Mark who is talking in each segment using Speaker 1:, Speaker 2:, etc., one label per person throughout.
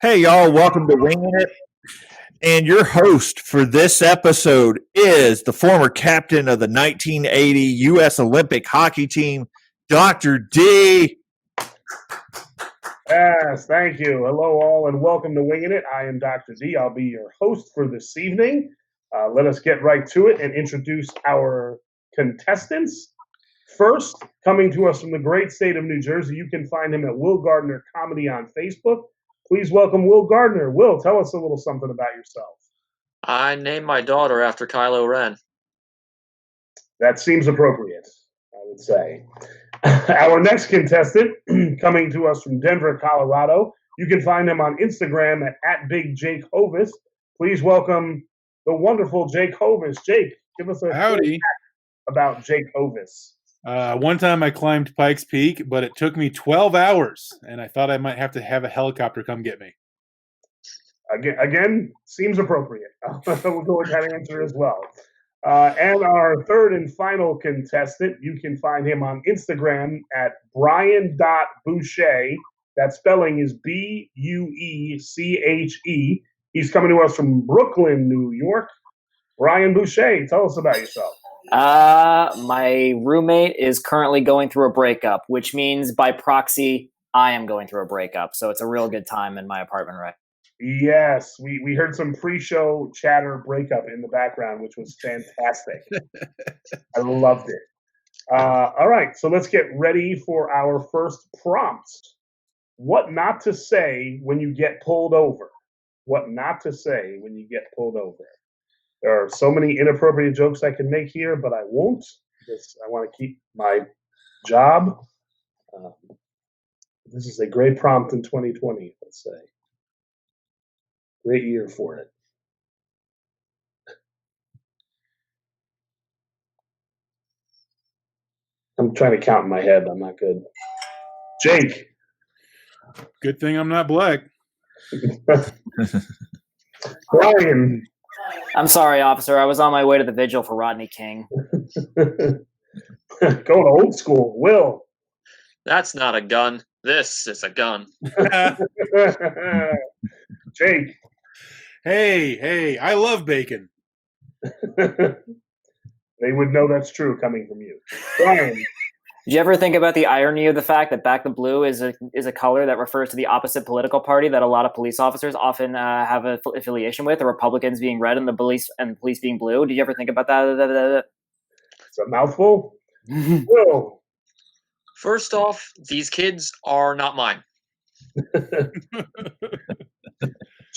Speaker 1: Hey, y'all, welcome to Wingin It. And your host for this episode is the former captain of the 1980 U.S. Olympic hockey team, Dr. D.
Speaker 2: Yes, thank you. Hello, all, and welcome to Wingin It. I am Dr. D. I'll be your host for this evening. Let us get right to it and introduce our contestants. First, coming to us from the great state of New Jersey, you can find him at Will Gardiner Comedy on Facebook. Please welcome Will Gardiner. Will, tell us a little something about yourself.
Speaker 3: I named my daughter after Kylo Ren.
Speaker 2: That seems appropriate, I would say. Our next contestant, coming to us from Denver, Colorado, you can find him on Instagram at Big Jake Hovis. Please welcome the wonderful Jake Hovis. Jake, give us a
Speaker 4: howdy
Speaker 2: about Jake Hovis.
Speaker 4: One time I climbed Pikes Peak, but it took me 12 hours, and I thought I might have to have a helicopter come get me.
Speaker 2: Again, seems appropriate. We'll go with that answer as well. And our third and final contestant, you can find him on Instagram at Brian.Bueche. That spelling is Bueche. He's coming to us from Brooklyn, New York. Brian Bueche, tell us about yourself.
Speaker 5: My roommate is currently going through a breakup, which means by proxy, I am going through a breakup. So it's a real good time in my apartment, right?
Speaker 2: Yes, we heard some pre-show chatter breakup in the background, which was fantastic. I loved it. All right, so let's get ready for our first prompt. What not to say when you get pulled over. What not to say when you get pulled over. There are so many inappropriate jokes I can make here, but I won't because I want to keep my job. This is a great prompt in 2020, let's say. Great year for it. I'm trying to count in my head. I'm not good. Jake.
Speaker 4: Good thing I'm not black.
Speaker 2: Brian.
Speaker 5: I'm sorry, officer. I was on my way to the vigil for Rodney King.
Speaker 2: Going old school. Will.
Speaker 3: That's not a gun. This is a gun.
Speaker 2: Jake.
Speaker 4: Hey, I love bacon.
Speaker 2: They would know that's true coming from you. Brian.
Speaker 5: Did you ever think about the irony of the fact that back the blue is a color that refers to the opposite political party that a lot of police officers often have an affiliation with, the Republicans being red and the police being blue? Did you ever think about that?
Speaker 2: It's a mouthful. Will.
Speaker 3: First off, these kids are not mine.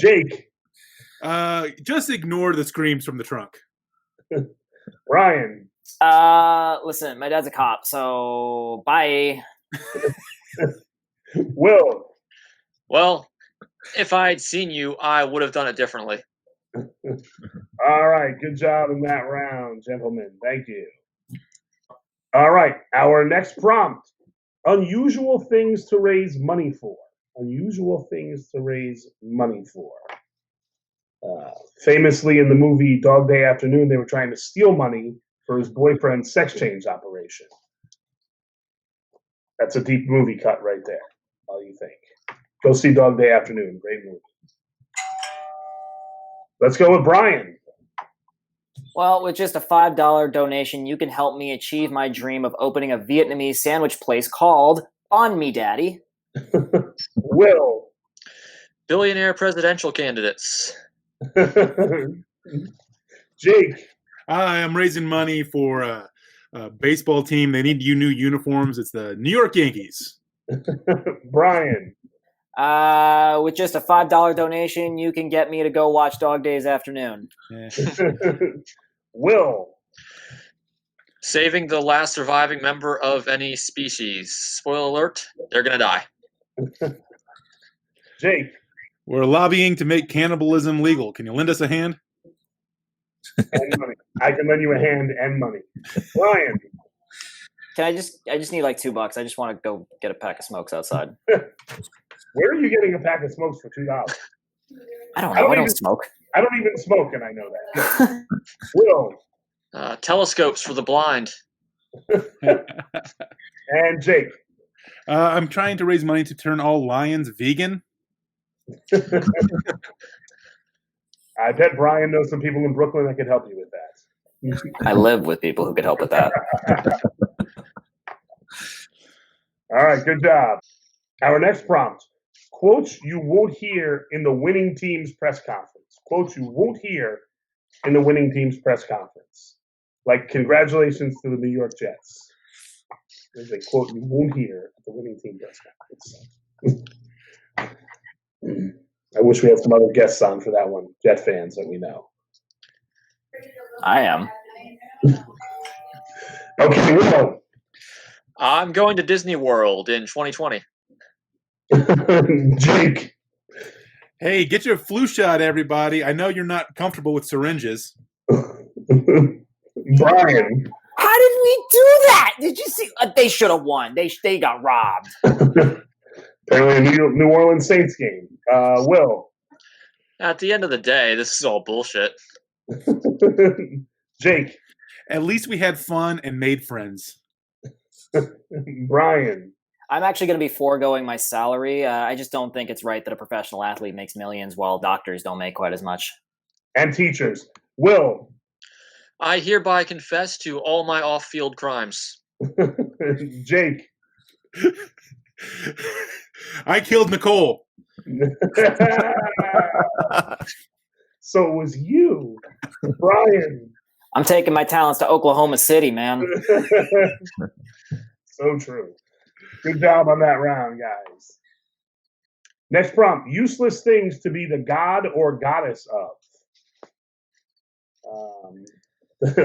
Speaker 2: Jake.
Speaker 4: Just ignore the screams from the trunk.
Speaker 2: Ryan.
Speaker 5: Listen, my dad's a cop, so bye.
Speaker 2: Will.
Speaker 3: Well, if I'd seen you, I would have done it differently.
Speaker 2: All right, good job in that round, gentlemen. Thank you. All right, our next prompt. Unusual things to raise money for. Unusual things to raise money for. Famously in the movie Dog Day Afternoon, they were trying to steal money for his boyfriend's sex change operation. That's a deep movie cut right there. What do you think? Go see Dog Day Afternoon. Great movie. Let's go with Brian.
Speaker 5: Well, with just a $5 donation, you can help me achieve my dream of opening a Vietnamese sandwich place called On Me Daddy.
Speaker 2: Will.
Speaker 3: Billionaire presidential candidates.
Speaker 2: Jake.
Speaker 4: I'm raising money for a baseball team. They need new uniforms. It's the New York Yankees.
Speaker 2: Brian.
Speaker 5: With just a $5 donation, you can get me to go watch Dog Days Afternoon.
Speaker 4: Yeah.
Speaker 2: Will.
Speaker 3: Saving the last surviving member of any species. Spoiler alert, they're going to die.
Speaker 2: Jake.
Speaker 4: We're lobbying to make cannibalism legal. Can you lend us a hand?
Speaker 2: And money. I can lend you a hand and money. Brian.
Speaker 5: Can I just need like $2. I just want to go get a pack of smokes outside.
Speaker 2: Where are you getting a pack of smokes for $2?
Speaker 5: I don't know. I don't smoke.
Speaker 2: I don't even smoke, and I know that. Will.
Speaker 3: Telescopes for the blind.
Speaker 2: And Jake.
Speaker 4: I'm trying to raise money to turn all lions vegan.
Speaker 2: I bet Brian knows some people in Brooklyn that could help you with that.
Speaker 5: I live with people who could help with that.
Speaker 2: All right, good job. Our next prompt. Quotes you won't hear in the winning team's press conference. Quotes you won't hear in the winning team's press conference. Like, congratulations to the New York Jets. There's a quote you won't hear at the winning team press conference. I wish we had some other guests on for that one, Jet fans that we know.
Speaker 5: I am.
Speaker 2: Okay, Will.
Speaker 3: I'm going to Disney World in 2020.
Speaker 2: Jake.
Speaker 4: Hey, get your flu shot, everybody. I know you're not comfortable with syringes.
Speaker 2: Brian.
Speaker 5: How did we do that? Did you see? They should have won. They got robbed.
Speaker 2: Apparently a New Orleans Saints game. Will.
Speaker 3: At the end of the day, this is all bullshit.
Speaker 2: Jake.
Speaker 4: At least we had fun and made friends.
Speaker 2: Brian.
Speaker 5: I'm actually going to be foregoing my salary. I just don't think it's right that a professional athlete makes millions while doctors don't make quite as much.
Speaker 2: And teachers. Will.
Speaker 3: I hereby confess to all my off-field crimes.
Speaker 2: Jake.
Speaker 4: I killed Nicole.
Speaker 2: So it was you, Brian.
Speaker 5: I'm taking my talents to Oklahoma City, man.
Speaker 2: So true. Good job on that round, guys. Next prompt. Useless things to be the god or goddess of.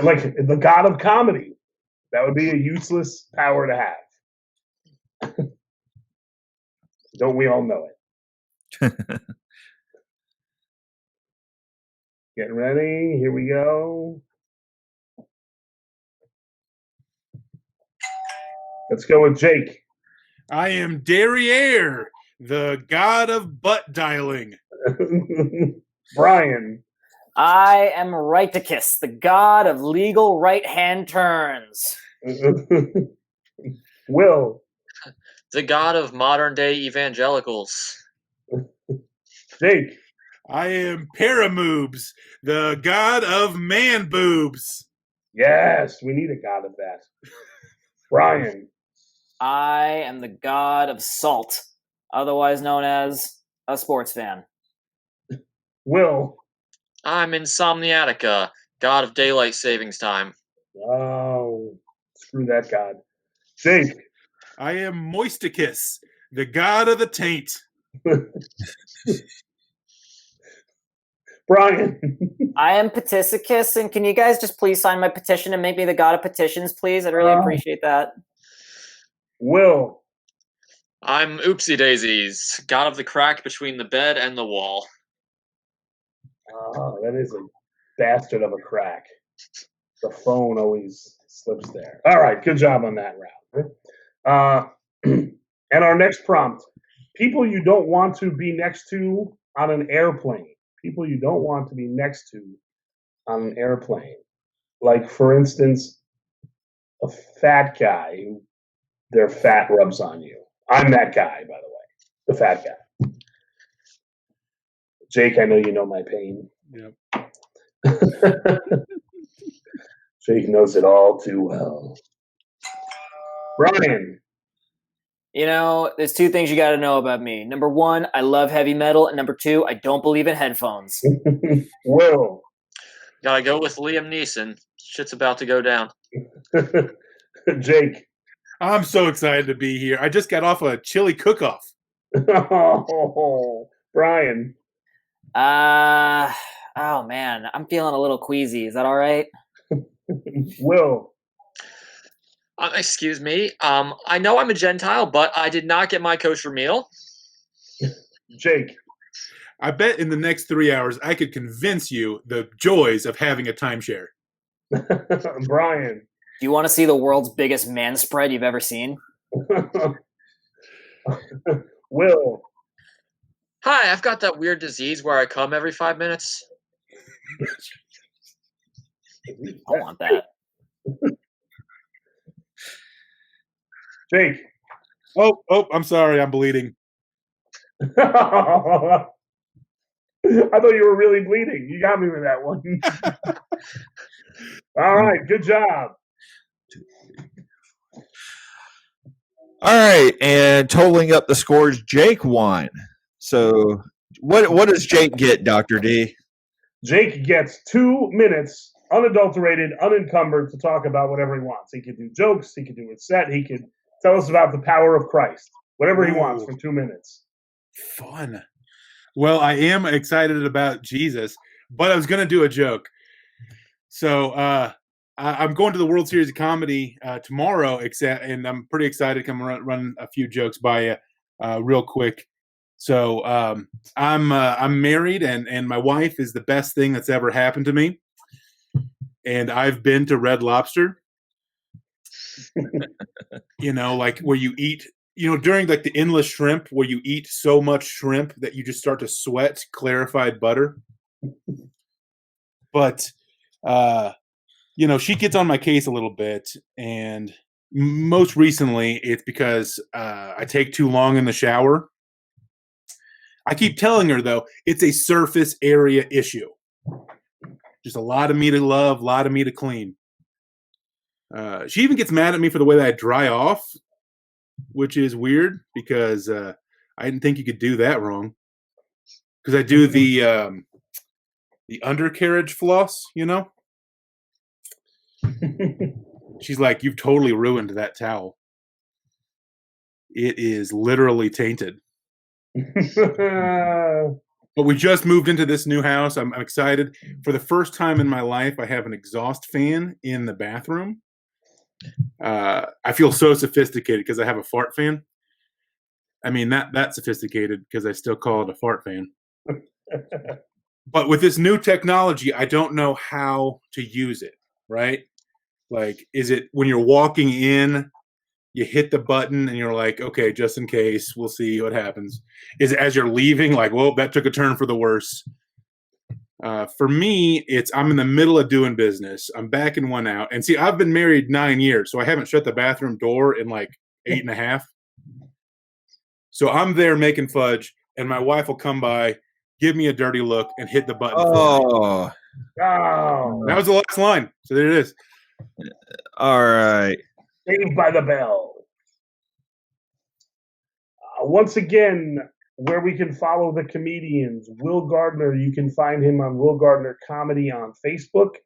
Speaker 2: Like the god of comedy. That would be a useless power to have. Don't we all know it? Getting ready. Here we go. Let's go with Jake.
Speaker 4: I am Derriere, the god of butt dialing.
Speaker 2: Brian.
Speaker 5: I am Righticus, the god of legal right-hand turns.
Speaker 2: Will.
Speaker 3: The god of modern-day evangelicals.
Speaker 2: Jake.
Speaker 4: I am Paramoobs, the god of man boobs.
Speaker 2: Yes, we need a god of that. Brian.
Speaker 5: I am the god of salt, otherwise known as a sports fan.
Speaker 2: Will.
Speaker 3: I'm Insomniatica, god of daylight savings time.
Speaker 2: Oh, screw that god. Jake.
Speaker 4: I am Moisticus, the god of the taint.
Speaker 2: Brian.
Speaker 5: I am Petisicus, and can you guys just please sign my petition and make me the god of petitions, please? I'd really appreciate that.
Speaker 2: Will.
Speaker 3: I'm Oopsie Daisies, god of the crack between the bed and the wall.
Speaker 2: Oh, that is a bastard of a crack. The phone always slips there. All right, good job on that round. And our next prompt. People you don't want to be next to on an airplane. People you don't want to be next to on an airplane. Like, for instance, a fat guy who their fat rubs on you. I'm that guy, by the way. The fat guy. Jake, I know you know my pain.
Speaker 4: Yep.
Speaker 2: Jake knows it all too well. Brian.
Speaker 5: You know, there's two things you got to know about me. Number one, I love heavy metal, and number two, I don't believe in headphones.
Speaker 2: Will.
Speaker 3: Gotta go with Liam Neeson. Shit's about to go down.
Speaker 2: Jake.
Speaker 4: I'm so excited to be here. I just got off a chili cook-off.
Speaker 2: Oh, Brian.
Speaker 5: Oh man, I'm feeling a little queasy. Is that all right?
Speaker 2: Will.
Speaker 3: Excuse me. I know I'm a Gentile, but I did not get my kosher meal.
Speaker 2: Jake.
Speaker 4: I bet in the next 3 hours I could convince you the joys of having a timeshare.
Speaker 2: Brian.
Speaker 5: Do you want to see the world's biggest man spread you've ever seen?
Speaker 2: Will.
Speaker 3: Hi, I've got that weird disease where I come every 5 minutes.
Speaker 5: I want that.
Speaker 2: Jake.
Speaker 4: Oh, I'm sorry. I'm bleeding.
Speaker 2: I thought you were really bleeding. You got me with that one. All right, good job.
Speaker 1: All right, and totaling up the scores, Jake won. So what does Jake get, Dr. D?
Speaker 2: Jake gets 2 minutes, unadulterated, unencumbered, to talk about whatever he wants. He could do jokes. He could do a set. He could tell us about the power of Christ. Whatever he wants for 2 minutes.
Speaker 4: Fun. Well, I am excited about Jesus, but I was going to do a joke. So I'm going to the World Series of Comedy tomorrow, and I'm pretty excited to come run a few jokes by you real quick. So I'm married, and my wife is the best thing that's ever happened to me. And I've been to Red Lobster. Like where you eat, during like the endless shrimp, where you eat so much shrimp that you just start to sweat clarified butter. But she gets on my case a little bit, and most recently it's because I take too long in the shower. I keep telling her, though, it's a surface area issue. Just a lot of me to love, a lot of me to clean. She even gets mad at me for the way that I dry off, which is weird because I didn't think you could do that wrong. Because I do the undercarriage floss, She's like, "You've totally ruined that towel. It is literally tainted." But we just moved into this new house. I'm excited. For the first time in my life, I have an exhaust fan in the bathroom. I feel so sophisticated because I have a fart fan. I mean, that sophisticated because I still call it a fart fan. But with this new technology, I don't know how to use it, right? Like, is it when you're walking in, you hit the button and you're like, okay, just in case, we'll see what happens. Is it as you're leaving, like, well, that took a turn for the worse? For me, I'm in the middle of doing business. I'm backing one out. And see, I've been married 9 years, so I haven't shut the bathroom door in like 8.5. So I'm there making fudge, and my wife will come by, give me a dirty look, and hit the button.
Speaker 1: Oh.
Speaker 4: That was the last line. So there it is.
Speaker 1: All right.
Speaker 2: Saved by the Bell. Once again, where we can follow the comedians. Will Gardiner, you can find him on Will Gardiner Comedy on Facebook.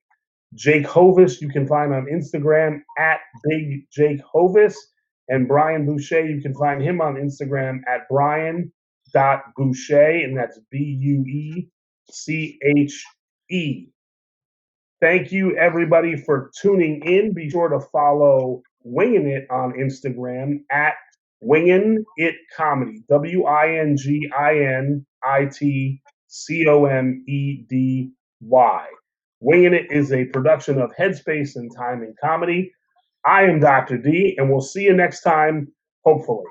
Speaker 2: Jake Hovis, you can find on Instagram at Big Jake Hovis. And Brian Bueche, you can find him on Instagram at Brian.Bueche, and that's Bueche. Thank you, everybody, for tuning in. Be sure to follow Wingin It on Instagram at Wingin It Comedy. WINGINITCOMEDY. Wingin It is a production of Headspace and Time in Comedy. I am Dr. D, and we'll see you next time, hopefully.